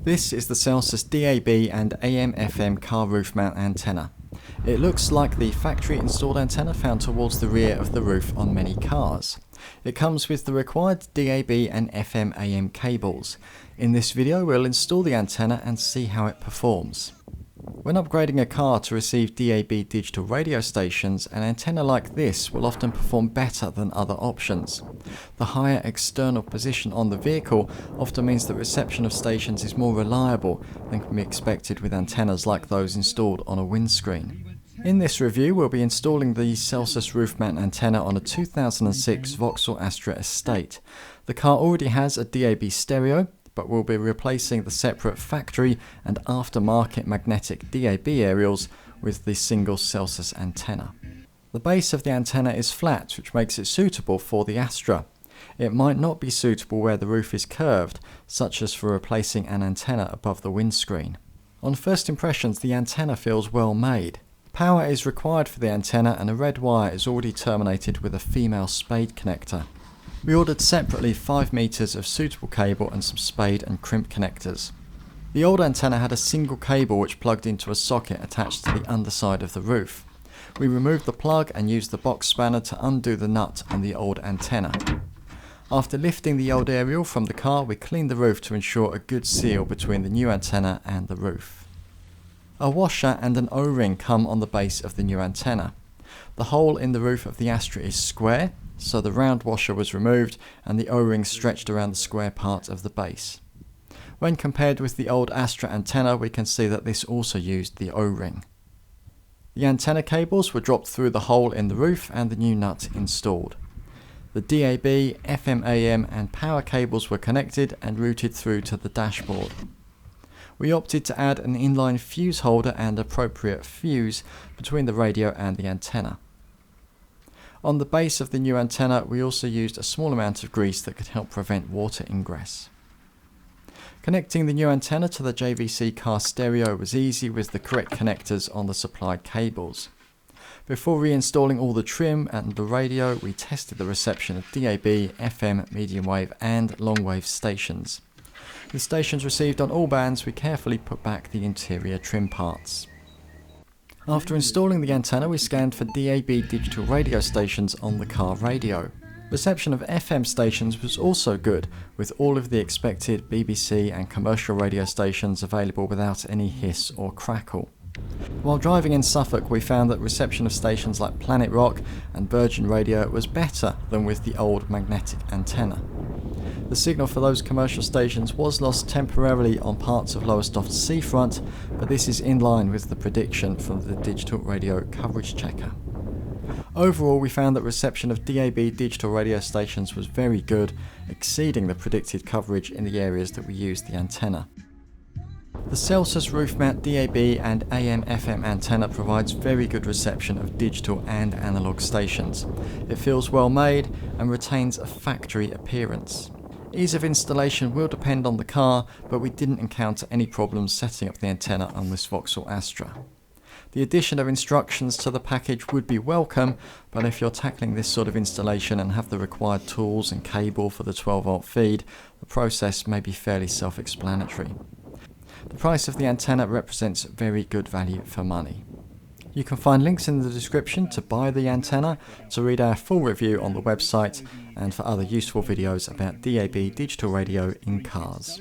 This is the Celsus DAB and AM/FM car roof mount antenna. It looks like the factory installed antenna found towards the rear of the roof on many cars. It comes with the required DAB and FM/AM cables. In this video we'll install the antenna and see how it performs. When upgrading a car to receive DAB digital radio stations, an antenna like this will often perform better than other options. The higher external position on the vehicle often means that reception of stations is more reliable than can be expected with antennas like those installed on a windscreen. In this review we'll be installing the Celsus roof mount antenna on a 2006 Vauxhall Astra estate. The car already has a DAB stereo, but we'll be replacing the separate factory and aftermarket magnetic DAB aerials with the single Celsus antenna. The base of the antenna is flat, which makes it suitable for the Astra. It might not be suitable where the roof is curved, such as for replacing an antenna above the windscreen. On first impressions, the antenna feels well made. Power is required for the antenna and a red wire is already terminated with a female spade connector. We ordered separately 5 meters of suitable cable and some spade and crimp connectors. The old antenna had a single cable which plugged into a socket attached to the underside of the roof. We removed the plug and used the box spanner to undo the nut on the old antenna. After lifting the old aerial from the car, we cleaned the roof to ensure a good seal between the new antenna and the roof. A washer and an O-ring come on the base of the new antenna. The hole in the roof of the Astra is square, so the round washer was removed and the O-ring stretched around the square part of the base. When compared with the old Astra antenna, we can see that this also used the O-ring. The antenna cables were dropped through the hole in the roof and the new nut installed. The DAB, FM/AM and power cables were connected and routed through to the dashboard. We opted to add an inline fuse holder and appropriate fuse between the radio and the antenna. On the base of the new antenna, we also used a small amount of grease that could help prevent water ingress. Connecting the new antenna to the JVC car stereo was easy with the correct connectors on the supplied cables. Before reinstalling all the trim and the radio, we tested the reception of DAB, FM, medium wave and long wave stations. With stations received on all bands, we carefully put back the interior trim parts. After installing the antenna, we scanned for DAB digital radio stations on the car radio. Reception of FM stations was also good, with all of the expected BBC and commercial radio stations available without any hiss or crackle. While driving in Suffolk, we found that reception of stations like Planet Rock and Virgin Radio was better than with the old magnetic antenna. The signal for those commercial stations was lost temporarily on parts of Lowestoft's seafront, but this is in line with the prediction from the digital radio coverage checker. Overall, we found that reception of DAB digital radio stations was very good, exceeding the predicted coverage in the areas that we used the antenna. The Celsus roof mount DAB and AM/FM antenna provides very good reception of digital and analog stations. It feels well made and retains a factory appearance. Ease of installation will depend on the car, but we didn't encounter any problems setting up the antenna on this Vauxhall Astra. The addition of instructions to the package would be welcome, but if you're tackling this sort of installation and have the required tools and cable for the 12-volt feed, the process may be fairly self-explanatory. The price of the antenna represents very good value for money. You can find links in the description to buy the antenna, to read our full review on the website, and for other useful videos about DAB digital radio in cars.